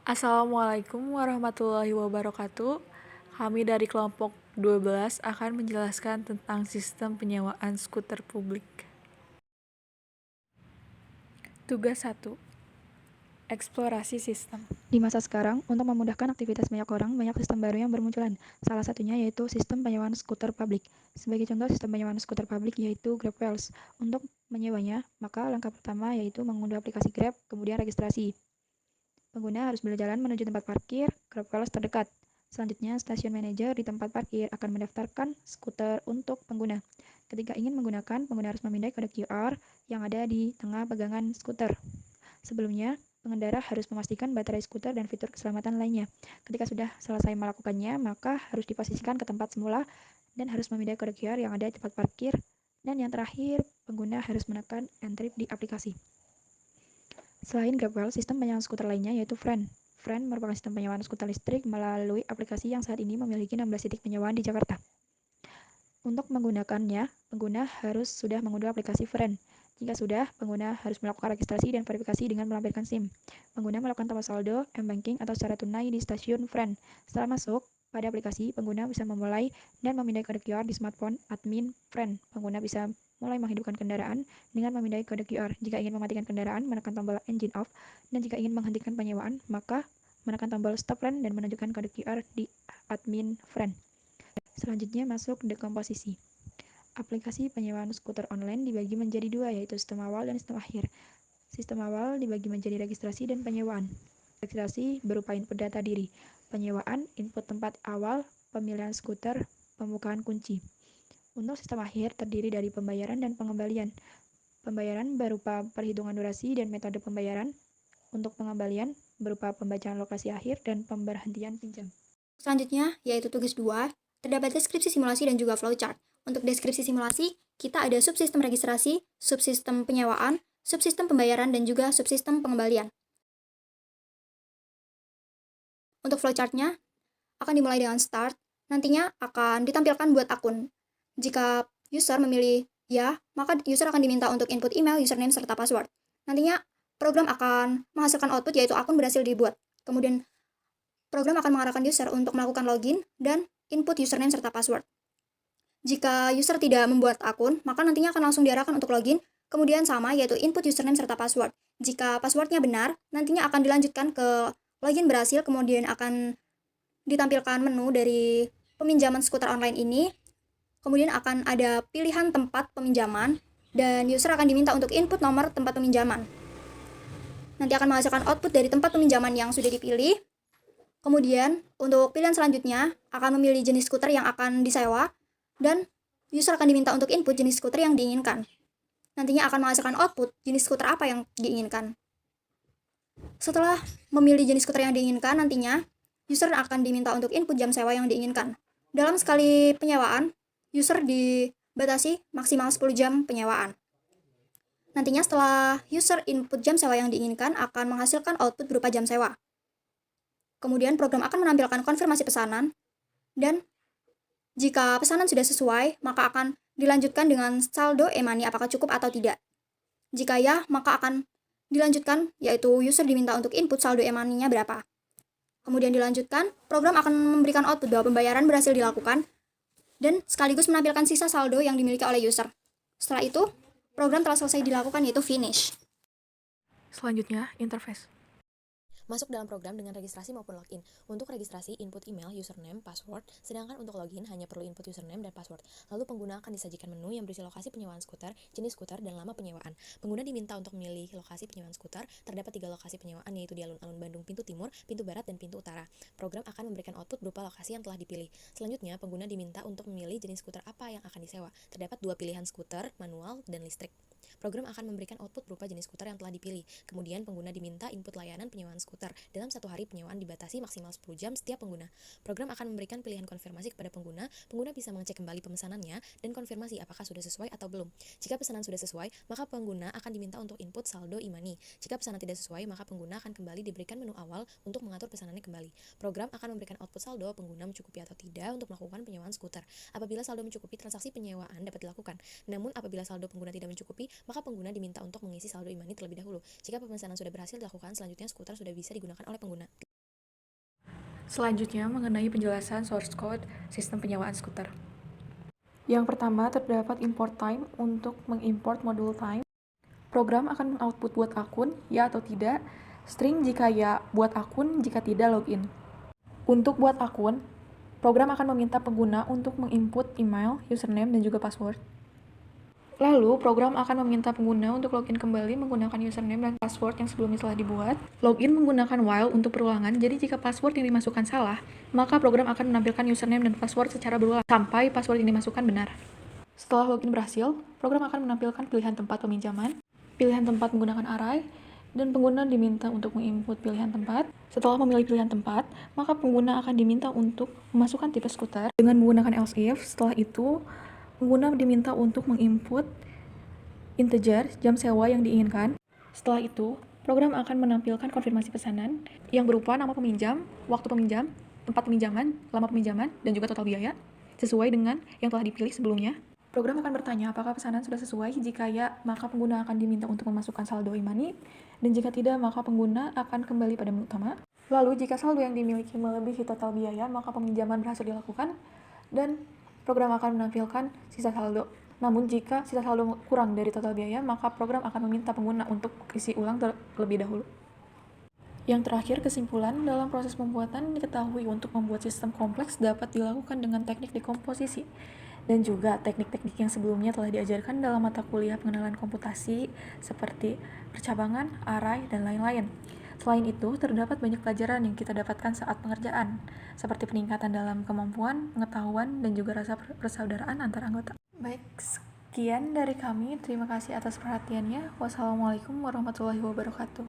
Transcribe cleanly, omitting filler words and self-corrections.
Assalamualaikum warahmatullahi wabarakatuh. Kami dari kelompok 12 akan menjelaskan tentang sistem penyewaan skuter publik. Tugas 1. Eksplorasi sistem. Di masa sekarang, untuk memudahkan aktivitas banyak orang, banyak sistem baru yang bermunculan. Salah satunya yaitu sistem penyewaan skuter publik. Sebagai contoh sistem penyewaan skuter publik yaitu Grab Wheels. Untuk menyewanya, maka langkah pertama yaitu mengunduh aplikasi Grab, kemudian registrasi. Pengguna harus berjalan menuju tempat parkir Grab Wheels terdekat. Selanjutnya, stasiun manajer di tempat parkir akan mendaftarkan skuter untuk pengguna. Ketika ingin menggunakan, pengguna harus memindai kode QR yang ada di tengah pegangan skuter. Sebelumnya, pengendara harus memastikan baterai skuter dan fitur keselamatan lainnya. Ketika sudah selesai melakukannya, maka harus diposisikan ke tempat semula dan harus memindai kode QR yang ada di tempat parkir. Dan yang terakhir, pengguna harus menekan entry di aplikasi. Selain GrabWheel, sistem penyewaan skuter lainnya yaitu Friend. Friend merupakan sistem penyewaan skuter listrik melalui aplikasi yang saat ini memiliki 16 titik penyewaan di Jakarta. Untuk menggunakannya, pengguna harus sudah mengunduh aplikasi Friend. Jika sudah, pengguna harus melakukan registrasi dan verifikasi dengan melampirkan SIM. Pengguna melakukan tombol saldo, m-banking, atau secara tunai di stasiun Friend. Setelah masuk pada aplikasi, pengguna bisa memulai dan memindai kode QR di smartphone admin Friend. Pengguna bisa mulai menghidupkan kendaraan dengan memindai kode QR. Jika ingin mematikan kendaraan, menekan tombol engine off, dan jika ingin menghentikan penyewaan, maka menekan tombol stop Friend dan menunjukkan kode QR di admin Friend. Selanjutnya masuk dekomposisi. Aplikasi penyewaan skuter online dibagi menjadi dua, yaitu sistem awal dan sistem akhir. Sistem awal dibagi menjadi registrasi dan penyewaan. Registrasi berupa input data diri. Penyewaan, input tempat awal, pemilihan skuter, pembukaan kunci. Untuk sistem akhir terdiri dari pembayaran dan pengembalian. Pembayaran berupa perhitungan durasi dan metode pembayaran. Untuk pengembalian berupa pembacaan lokasi akhir dan pemberhentian pinjam. Selanjutnya, yaitu tugas 2, terdapat deskripsi simulasi dan juga flowchart. Untuk deskripsi simulasi, kita ada subsistem registrasi, subsistem penyewaan, subsistem pembayaran, dan juga subsistem pengembalian. Untuk flowchartnya, akan dimulai dengan start, nantinya akan ditampilkan buat akun. Jika user memilih ya, maka user akan diminta untuk input email, username, serta password. Nantinya, program akan menghasilkan output yaitu akun berhasil dibuat. Kemudian, program akan mengarahkan user untuk melakukan login dan input username serta password. Jika user tidak membuat akun, maka nantinya akan langsung diarahkan untuk login, kemudian sama yaitu input username serta password. Jika passwordnya benar, nantinya akan dilanjutkan ke login berhasil, kemudian akan ditampilkan menu dari peminjaman skuter online ini, kemudian akan ada pilihan tempat peminjaman, dan user akan diminta untuk input nomor tempat peminjaman. Nanti akan menghasilkan output dari tempat peminjaman yang sudah dipilih. Kemudian, untuk pilihan selanjutnya, akan memilih jenis skuter yang akan disewa, dan user akan diminta untuk input jenis skuter yang diinginkan. Nantinya akan menghasilkan output jenis skuter apa yang diinginkan. Setelah memilih jenis skuter yang diinginkan, nantinya user akan diminta untuk input jam sewa yang diinginkan. Dalam sekali penyewaan, user dibatasi maksimal 10 jam penyewaan. Nantinya setelah user input jam sewa yang diinginkan, akan menghasilkan output berupa jam sewa. Kemudian program akan menampilkan konfirmasi pesanan, dan jika pesanan sudah sesuai, maka akan dilanjutkan dengan saldo e-money apakah cukup atau tidak. Jika ya, maka akan dilanjutkan, yaitu user diminta untuk input saldo e-money-nya berapa. Kemudian dilanjutkan, program akan memberikan output bahwa pembayaran berhasil dilakukan, dan sekaligus menampilkan sisa saldo yang dimiliki oleh user. Setelah itu, program telah selesai dilakukan, yaitu finish. Selanjutnya, interface. Masuk dalam program dengan registrasi maupun login. Untuk registrasi, input email, username, password, sedangkan untuk login hanya perlu input username dan password. Lalu pengguna akan disajikan menu yang berisi lokasi penyewaan skuter, jenis skuter, dan lama penyewaan. Pengguna diminta untuk memilih lokasi penyewaan skuter. Terdapat 3 lokasi penyewaan, yaitu di alun-alun Bandung pintu timur, pintu barat, dan pintu utara. Program akan memberikan output berupa lokasi yang telah dipilih. Selanjutnya, pengguna diminta untuk memilih jenis skuter apa yang akan disewa. Terdapat 2 pilihan skuter, manual dan listrik. Program akan memberikan output berupa jenis skuter yang telah dipilih. Kemudian pengguna diminta input layanan penyewaan skuter. Dalam satu hari penyewaan dibatasi maksimal 10 jam setiap pengguna. Program akan memberikan pilihan konfirmasi kepada pengguna. Pengguna bisa mengecek kembali pemesanannya dan konfirmasi apakah sudah sesuai atau belum. Jika pesanan sudah sesuai, maka pengguna akan diminta untuk input saldo e-money. Jika pesanan tidak sesuai, maka pengguna akan kembali diberikan menu awal untuk mengatur pesanannya kembali. Program akan memberikan output saldo pengguna mencukupi atau tidak untuk melakukan penyewaan skuter. Apabila saldo mencukupi, transaksi penyewaan dapat dilakukan. Namun apabila saldo pengguna tidak mencukupi, maka pengguna diminta untuk mengisi saldo e-money terlebih dahulu. Jika pemesanan sudah berhasil dilakukan, selanjutnya skuter sudah bisa digunakan oleh pengguna. Selanjutnya mengenai penjelasan source code sistem penyewaan skuter. Yang pertama terdapat import time untuk mengimport modul time. Program akan output buat akun, ya atau tidak, string jika ya, buat akun jika tidak login. Untuk buat akun, program akan meminta pengguna untuk menginput email, username, dan juga password. Lalu, program akan meminta pengguna untuk login kembali menggunakan username dan password yang sebelumnya telah dibuat. Login menggunakan while untuk perulangan, jadi jika password yang dimasukkan salah, maka program akan menampilkan username dan password secara berulang sampai password yang dimasukkan benar. Setelah login berhasil, program akan menampilkan pilihan tempat peminjaman, pilihan tempat menggunakan array, dan pengguna diminta untuk menginput pilihan tempat. Setelah memilih pilihan tempat, maka pengguna akan diminta untuk memasukkan tipe skuter dengan menggunakan else if. Setelah itu, pengguna diminta untuk menginput integer jam sewa yang diinginkan. Setelah itu, program akan menampilkan konfirmasi pesanan yang berupa nama peminjam, waktu peminjam, tempat peminjaman, lama peminjaman, dan juga total biaya, sesuai dengan yang telah dipilih sebelumnya. Program akan bertanya apakah pesanan sudah sesuai. Jika ya, maka pengguna akan diminta untuk memasukkan saldo e-money, dan jika tidak, maka pengguna akan kembali pada menu utama. Lalu, jika saldo yang dimiliki melebihi total biaya, maka peminjaman berhasil dilakukan, dan program akan menampilkan sisa saldo. Namun, jika sisa saldo kurang dari total biaya, maka program akan meminta pengguna untuk isi ulang terlebih dahulu. Yang terakhir, kesimpulan dalam proses pembuatan diketahui untuk membuat sistem kompleks dapat dilakukan dengan teknik dekomposisi dan juga teknik-teknik yang sebelumnya telah diajarkan dalam mata kuliah pengenalan komputasi seperti percabangan, array, dan lain-lain. Selain itu, terdapat banyak pelajaran yang kita dapatkan saat pengerjaan, seperti peningkatan dalam kemampuan, pengetahuan, dan juga rasa persaudaraan antar anggota. Baik, sekian dari kami. Terima kasih atas perhatiannya. Wassalamualaikum warahmatullahi wabarakatuh.